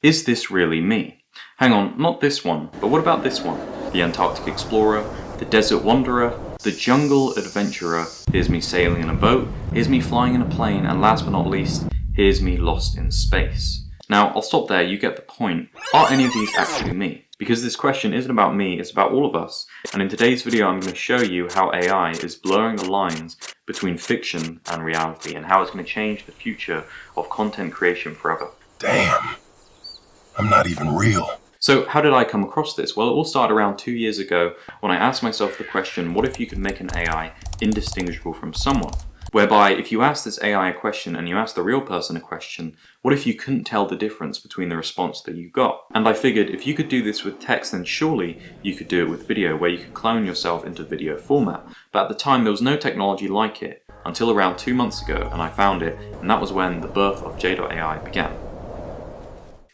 Is this really me? Hang on, not this one, but what about this one? The Antarctic Explorer, the Desert Wanderer, the Jungle Adventurer, here's me sailing in a boat, here's me flying in a plane, and last but not least, here's me lost in space. Now, I'll stop there, you get the point. Are any of these actually me? Because this question isn't about me, it's about all of us. And in today's video, I'm going to show you how AI is blurring the lines between fiction and reality, and how it's going to change the future of content creation forever. Damn. I'm not even real. So how did I come across this? Well, it all started around 2 years ago when I asked myself the question, what if you could make an AI indistinguishable from someone? Whereby if you ask this AI a question and you ask the real person a question, what if you couldn't tell the difference between the response that you got? And I figured if you could do this with text, then surely you could do it with video, where you could clone yourself into video format. But at the time there was no technology like it until around 2 months ago, and I found it, and that was when the birth of J.AI began.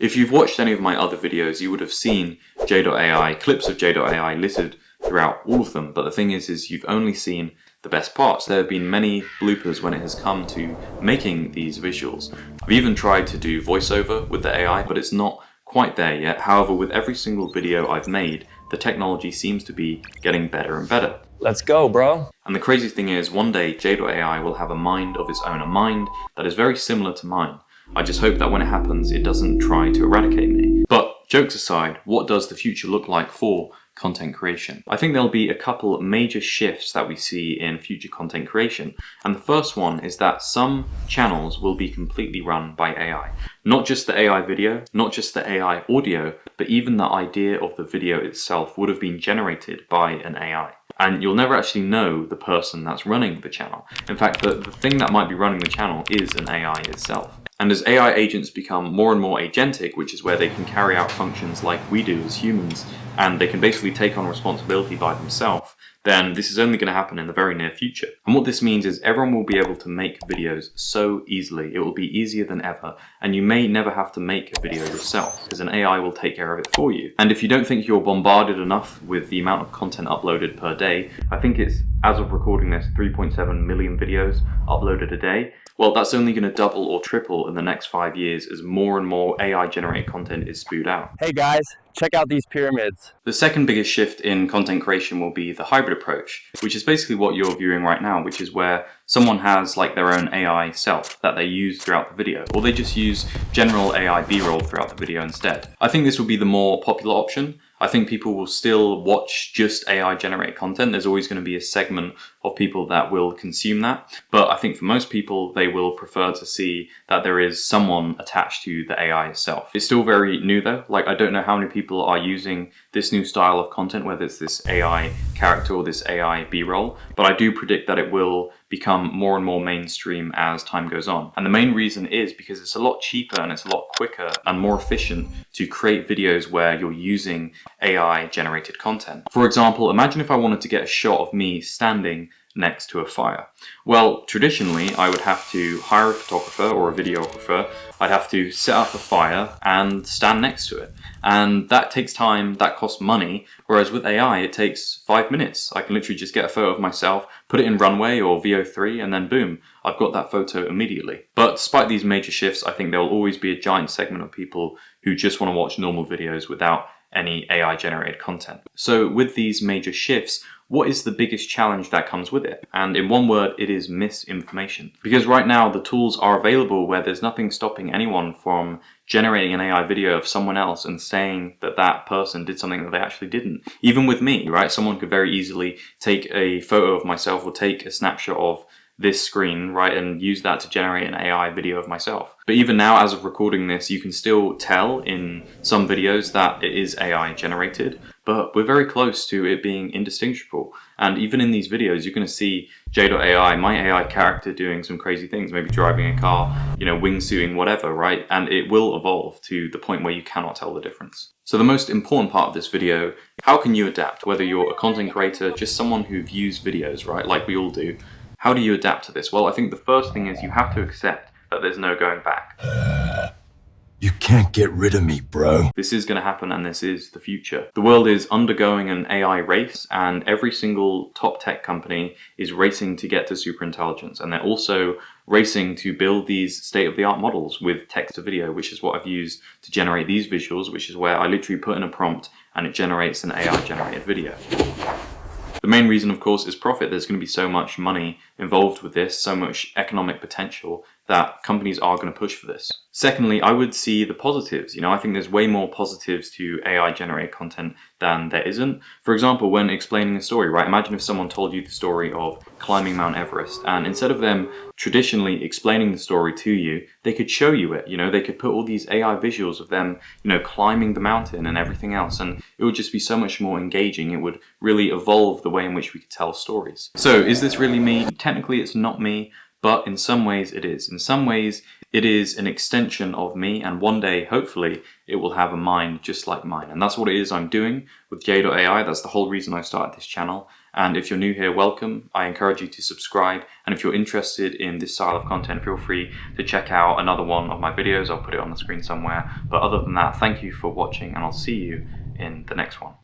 If you've watched any of my other videos, you would have seen J.AI, clips of J.AI littered throughout all of them, but the thing is you've only seen the best parts. There have been many bloopers when it has come to making these visuals. I've even tried to do voiceover with the AI, but it's not quite there yet. However, with every single video I've made, the technology seems to be getting better and better. Let's go, bro. And the crazy thing is, one day J.AI will have a mind of its own, a mind that is very similar to mine. I just hope that when it happens, it doesn't try to eradicate me. But jokes aside, what does the future look like for content creation? I think there'll be a couple major shifts that we see in future content creation. And the first one is that some channels will be completely run by AI. Not just the AI video, not just the AI audio, but even the idea of the video itself would have been generated by an AI. And you'll never actually know the person that's running the channel. In fact, the thing that might be running the channel is an AI itself. And as AI agents become more and more agentic, which is where they can carry out functions like we do as humans, and they can basically take on responsibility by themselves, then this is only going to happen in the very near future. And what this means is everyone will be able to make videos so easily. It will be easier than ever, and you may never have to make a video yourself, because an AI will take care of it for you. And if you don't think you're bombarded enough with the amount of content uploaded per day, I think it's, as of recording this, 3.7 million videos uploaded a day. Well, that's only going to double or triple in the next 5 years as more and more AI-generated content is spewed out. Hey guys, check out these pyramids. The second biggest shift in content creation will be the hybrid approach, which is basically what you're viewing right now, which is where someone has like their own AI self that they use throughout the video, or they just use general AI B-roll throughout the video instead. I think this will be the more popular option. I think people will still watch just AI generated content. There's always going to be a segment of people that will consume that. But I think for most people, they will prefer to see that there is someone attached to the AI itself. It's still very new though. Like, I don't know how many people are using this new style of content, whether it's this AI character or this AI B-roll, but I do predict that it will become more and more mainstream as time goes on. And the main reason is because it's a lot cheaper and it's a lot quicker and more efficient to create videos where you're using AI generated content. For example, imagine if I wanted to get a shot of me standing next to a fire. Well, traditionally, I would have to hire a photographer or a videographer. I'd have to set up a fire and stand next to it. And that takes time, that costs money, whereas with AI, it takes 5 minutes. I can literally just get a photo of myself, put it in Runway or VO3, and then boom, I've got that photo immediately. But despite these major shifts, I think there will always be a giant segment of people who just want to watch normal videos without any AI generated content. So with these major shifts, what is the biggest challenge that comes with it? And in one word, it is misinformation. Because right now the tools are available where there's nothing stopping anyone from generating an AI video of someone else and saying that that person did something that they actually didn't. Even with me, right? Someone could very easily take a photo of myself or take a snapshot of this screen, right, and use that to generate an AI video of myself. But even now, as of recording this, you can still tell in some videos that it is AI generated, but we're very close to it being indistinguishable. And even in these videos, you're going to see J.AI, my AI character, doing some crazy things, maybe driving a car, wingsuiting, whatever, right? And it will evolve to the point where you cannot tell the difference. So the most important part of this video, how can you adapt? Whether you're a content creator, just someone who views videos, right, like we all do, how do you adapt to this? Well, I think the first thing is you have to accept that there's no going back. You can't get rid of me, bro. This is going to happen, and this is the future. The world is undergoing an AI race, and every single top tech company is racing to get to superintelligence, and they're also racing to build these state-of-the-art models with text to video, which is what I've used to generate these visuals, which is where I literally put in a prompt and it generates an AI-generated video. The main reason, of course, is profit. There's going to be so much money involved with this, so much economic potential that companies are going to push for this. Secondly, I would see the positives. I think there's way more positives to AI-generated content than there isn't. For example, when explaining a story, right? Imagine if someone told you the story of climbing Mount Everest, and instead of them traditionally explaining the story to you, they could show you it. They could put all these AI visuals of them, climbing the mountain and everything else, and it would just be so much more engaging. It would really evolve the way in which we could tell stories. So, is this really me? Technically, it's not me. But in some ways it is. In some ways it is an extension of me, and one day, hopefully, it will have a mind just like mine. And that's what it is I'm doing with J.AI. That's the whole reason I started this channel. And if you're new here, welcome. I encourage you to subscribe. And if you're interested in this style of content, feel free to check out another one of my videos. I'll put it on the screen somewhere. But other than that, thank you for watching, and I'll see you in the next one.